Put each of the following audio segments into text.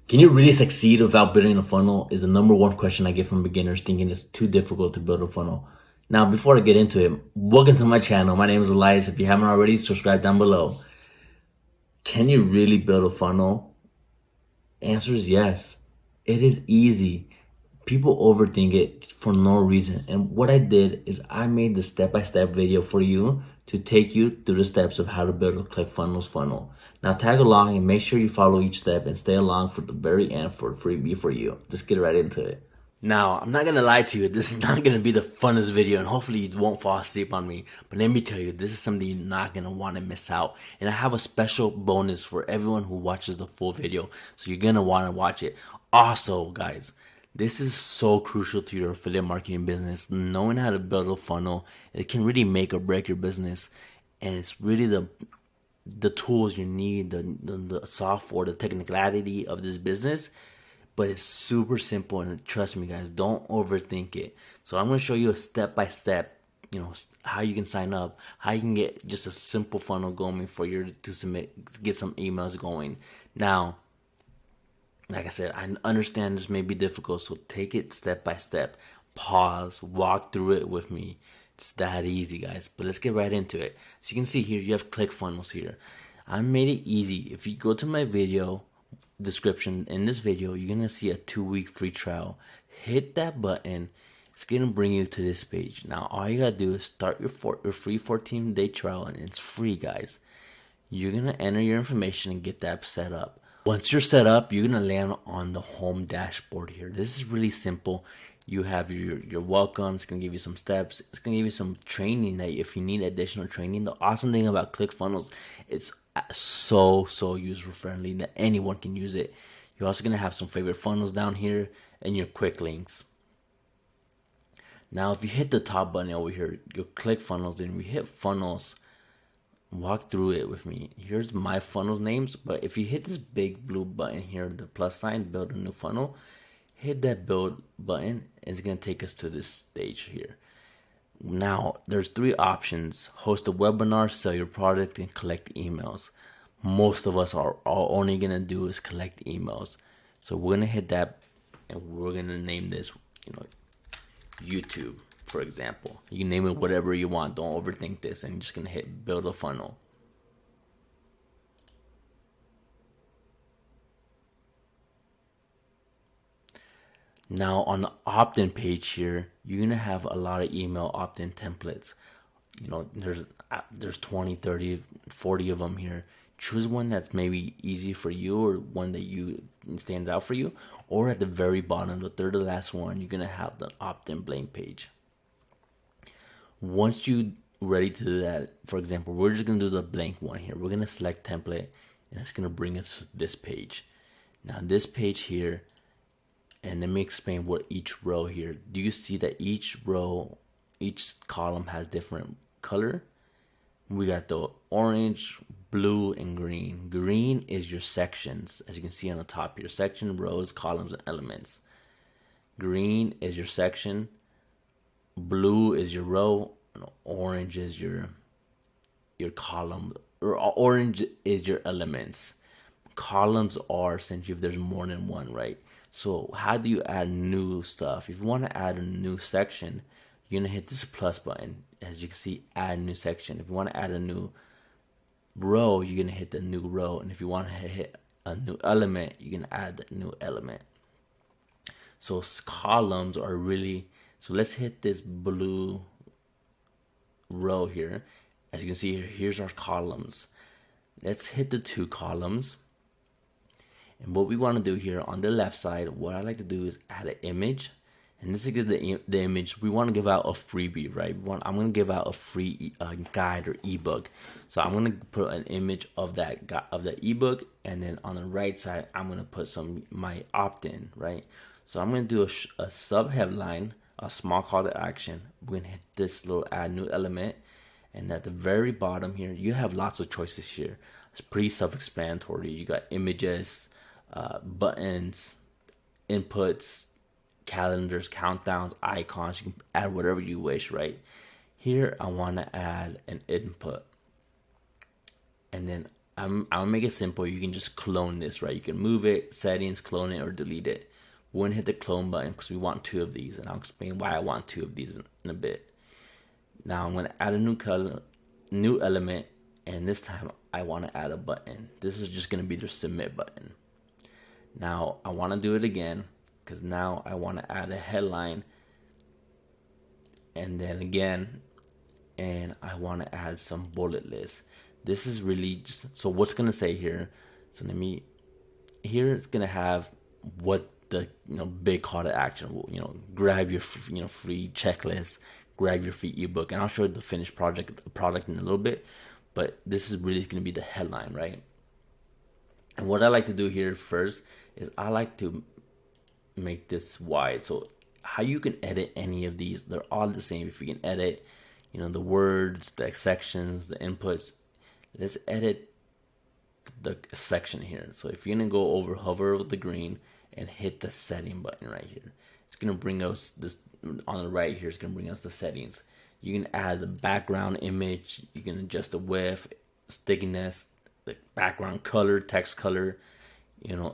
Can you really succeed without building a funnel is the number one question I get from beginners thinking it's too difficult to build a funnel. Now, before I get into it, welcome to my channel. My name is Elias. If you haven't already, subscribe down below. Can you really build a funnel? Answer is yes. It is easy. People overthink it for no reason. And what I did is I made the step-by-step video for you to take you through the steps of how to build a ClickFunnels funnel. Now tag along and make sure you follow each step and stay along for the very end for a freebie for you. Let's get right into it. Now, I'm not gonna lie to you, this is not gonna be the funnest video, and hopefully you won't fall asleep on me. But let me tell you, this is something you're not gonna wanna miss out. And I have a special bonus for everyone who watches the full video, so you're gonna wanna watch it. Also, guys, this is so crucial to your affiliate marketing business. Knowing how to build a funnel, it can really make or break your business. And it's really the tools you need, the software, the technicality of this business. But it's super simple, and trust me guys, don't overthink it. So I'm going to show you a step-by-step, how you can sign up, how you can get just a simple funnel going for you to submit, get some emails going. Now, like I said, I understand this may be difficult, so take it step by step. Pause, walk through it with me. It's that easy, guys. But let's get right into it. So you can see here, you have ClickFunnels here. I made it easy. If you go to my video description, in this video, you're going to see a 2-week free trial. Hit that button. It's going to bring you to this page. Now, all you got to do is start your free 14-day trial, and it's free, guys. You're going to enter your information and get that set up. Once you're set up, you're gonna land on the home dashboard here. This is really simple. You have your welcome. It's gonna give you some steps. It's gonna give you some training that if you need additional training. The awesome thing about ClickFunnels, it's so user friendly that anyone can use it. You're also gonna have some favorite funnels down here and your quick links. Now, if you hit the top button over here, your ClickFunnels, and we hit funnels. Walk through it with me. Here's my funnels names, but if you hit this big blue button here, the plus sign, build a new funnel, hit that build button. It's going to take us to this stage here. Now, there's 3 options: host a webinar, sell your product, and collect emails. Most of us are only going to do is collect emails. So we're going to hit that, and we're going to name this, YouTube. For example, you can name it whatever you want. Don't overthink this, and you're just gonna hit build a funnel. Now on the opt-in page here, you're gonna have a lot of email opt-in templates. There's 20, 30, 40 of them here. Choose one that's maybe easy for you, or one that you stands out for you. Or at the very bottom, the third to last one, you're gonna have the opt-in blank page. Once you ready to do that, for example, we're just gonna do the blank one here. We're gonna select template, and it's gonna bring us to this page. Now this page here, and let me explain what each row here. Do you see that each row, each column has different color? We got the orange, blue, and green. Green is your sections, as you can see on the top here. Section, rows, columns, and elements. Green is your section. Blue is your row, and orange is your column, or orange is your elements. Columns are since if there's more than one, right? So how do you add new stuff? If you want to add a new section, you're gonna hit this plus button. As you can see, add new section. If you want to add a new row, you're gonna hit the new row, and if you want to hit a new element, you can add the new element. So columns are really, so let's hit this blue row here. As you can see here, here's our columns. Let's hit the 2 columns. And what we want to do here on the left side, what I like to do is add an image. And this is the image. We want to give out a freebie, right? I'm going to give out a free guide or ebook. So I'm going to put an image of that ebook, and then on the right side, I'm going to put my opt-in, right? So I'm going to do a sub headline, a small call to action. We're going to hit this little add new element, and at the very bottom here, you have lots of choices here. It's pretty self-explanatory. You got images, buttons, inputs, calendars, countdowns, icons. You can add whatever you wish, right? Here I want to add an input, and then I'm gonna make it simple. You can just clone this, right? You can move it, settings, clone it, or delete it. We're gonna hit the clone button because we want 2 of these, and I'll explain why I want 2 of these in a bit. Now I'm gonna add a new color, new element, and this time I want to add a button. This is just gonna be the submit button. Now I want to do it again because now I want to add a headline, and then again, and I want to add some bullet lists. This is really just, so what's gonna say here, so let me, here it's gonna have what the big call to action will, grab your free checklist, grab your free ebook, and I'll show you the finished product in a little bit, but this is really gonna be the headline, right? And what I like to do here first is I like to make this wide. So how you can edit any of these, they're all the same. If you can edit, the words, the sections, the inputs, let's edit the section here. So if you're gonna go over, hover over the green and hit the setting button right here, it's gonna bring us this on the right here. It's gonna bring us the settings. You can add the background image. You can adjust the width, stickiness, the background color, text color,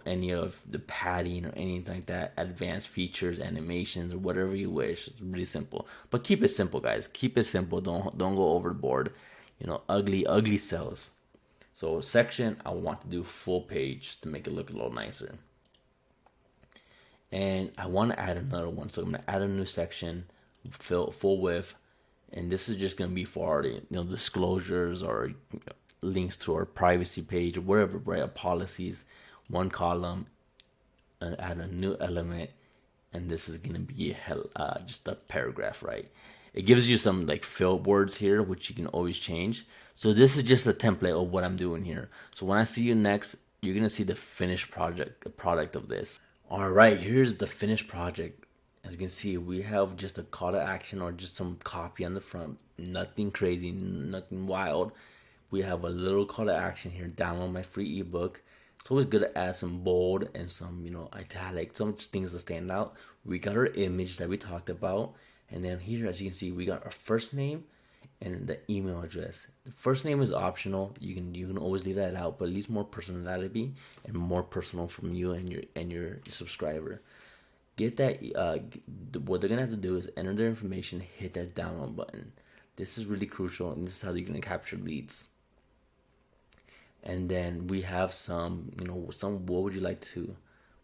any of the padding or anything like that, advanced features, animations, or whatever you wish. It's really simple, but keep it simple, guys. Keep it simple. Don't go overboard. Ugly cells. So section, I want to do full page to make it look a little nicer. And I want to add another one. So I'm going to add a new section, full width. And this is just going to be for our, disclosures or links to our privacy page or whatever, right? Policies, one column, add a new element. And this is going to be just a paragraph, right? It gives you some fill words here, which you can always change. So this is just a template of what I'm doing here. So when I see you next, you're gonna see the finished product of this. All right, here's the finished project. As you can see, we have just a call to action or just some copy on the front. Nothing crazy, nothing wild. We have a little call to action here. Download my free ebook. It's always good to add some bold and some, italic, some things to stand out. We got our image that we talked about. And then here, as you can see, we got our first name and the email address. The first name is optional. You can always leave that out, but at least more personality and more personal from you and your subscriber. Get that. What they're gonna have to do is enter their information, hit that download button. This is really crucial, and this is how you're gonna capture leads. And then we have some, what would you like to?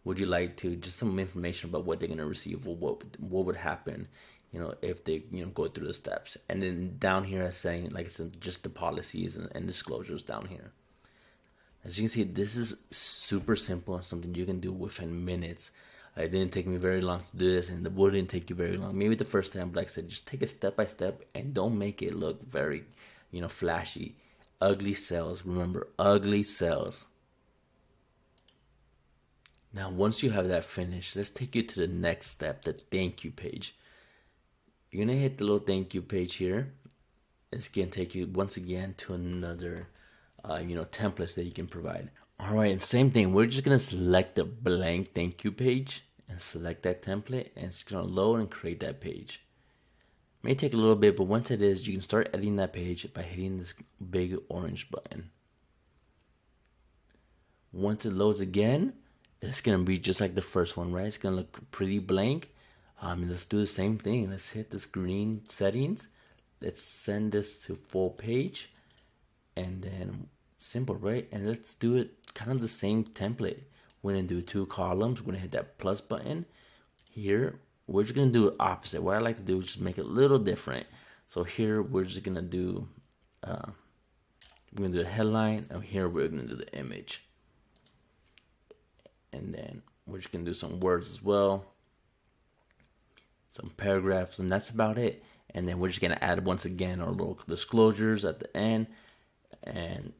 Would you like to just some information about what they're gonna receive, or what would happen, if they go through the steps. And then down here, I'm saying just the policies and disclosures down here. As you can see, this is super simple and something you can do within minutes. It didn't take me very long to do this, and it wouldn't take you very long. Maybe the first time, but like I said, just take it step by step and don't make it look very, flashy. Ugly cells. Remember, ugly cells. Now, once you have that finished, let's take you to the next step, the thank you page. You're gonna hit the little thank you page here. It's gonna take you once again to another, templates that you can provide. All right, and same thing. We're just gonna select the blank thank you page and select that template, and it's gonna load and create that page. May take a little bit, but once it is, you can start editing that page by hitting this big orange button. Once it loads again, it's gonna be just like the first one, right? It's gonna look pretty blank. Let's do the same thing. Let's hit this green settings. Let's send this to full page, and then simple, right? And let's do it kind of the same template. We're gonna do 2 columns. We're gonna hit that plus button here. We're just gonna do it opposite. What I like to do is just make it a little different. So here we're just gonna do we're gonna do a headline, and here we're gonna do the image, and then we're just gonna do some words as well, some paragraphs, and that's about it. And then we're just gonna add once again our little disclosures at the end, and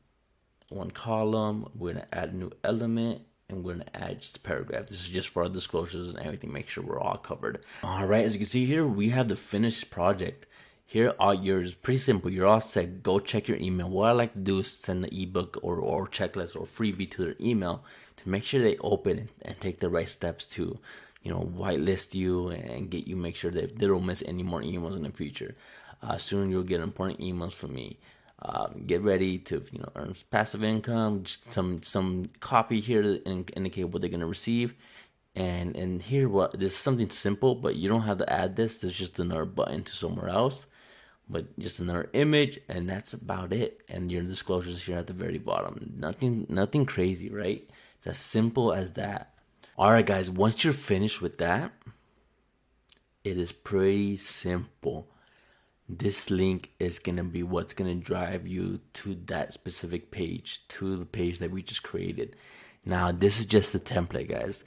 1 column. We're gonna add a new element, and we're gonna add just a paragraph. This is just for our disclosures and everything. Make sure we're all covered. All right, as you can see here, we have the finished project. Here are yours. Pretty simple. You're all set. Go check your email. What I like to do is send the ebook or checklist or freebie to their email to make sure they open and take the right steps to, whitelist you and get you, make sure that they don't miss any more emails in the future. Soon you'll get important emails from me. Get ready to earn passive income. Just some copy here to indicate what they're gonna receive, and here what this is something simple, but you don't have to add this. There's just another button to somewhere else, but just another image, and that's about it. And your disclosures here at the very bottom. Nothing crazy, right? It's as simple as that. All right, guys. Once you're finished with that, it is pretty simple. This link is going to be what's going to drive you to that specific page, to the page that we just created. Now, this is just a template, guys.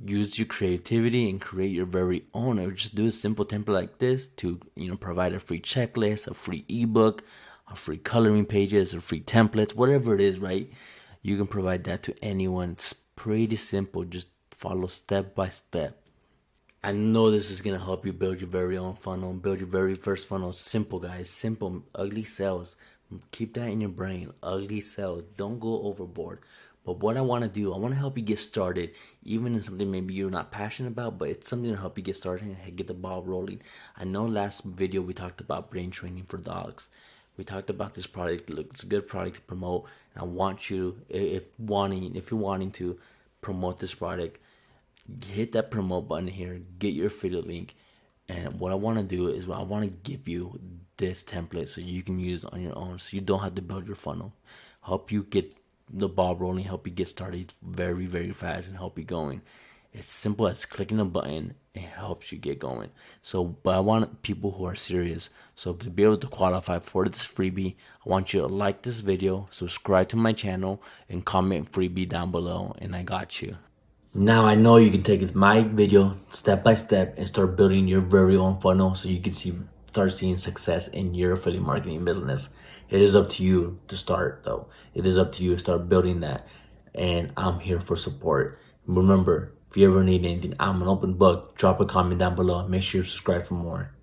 Use your creativity and create your very own, or just do a simple template like this to provide a free checklist, a free ebook, a free coloring pages, or free templates, whatever it is, right? You can provide that to anyone. It's pretty simple. Just follow step by step. I know this is going to help you build your very own funnel, build your very first funnel. Simple, guys. Simple. Ugly sales. Keep that in your brain. Ugly sales. Don't go overboard. But what I want to do, I want to help you get started, even in something maybe you're not passionate about, but it's something to help you get started and get the ball rolling. I know last video we talked about brain training for dogs. We talked about this product. Look, it's a good product to promote. And I want you, if you're wanting to promote this product, hit that promote button here, get your affiliate link. And what I want to do is I want to give you this template so you can use it on your own, so you don't have to build your funnel. Help you get the ball rolling, help you get started very, very fast, and help you going. It's simple as clicking a button. It helps you get going. So, but I want people who are serious. So to be able to qualify for this freebie, I want you to like this video, subscribe to my channel, and comment freebie down below, and I got you. Now I know you can take my video step by step and start building your very own funnel so you can start seeing success in your affiliate marketing business. It is up to you to start though. It is up to you to start building that. And I'm here for support. Remember, if you ever need anything, I'm an open book. Drop a comment down below. Make sure you subscribe for more.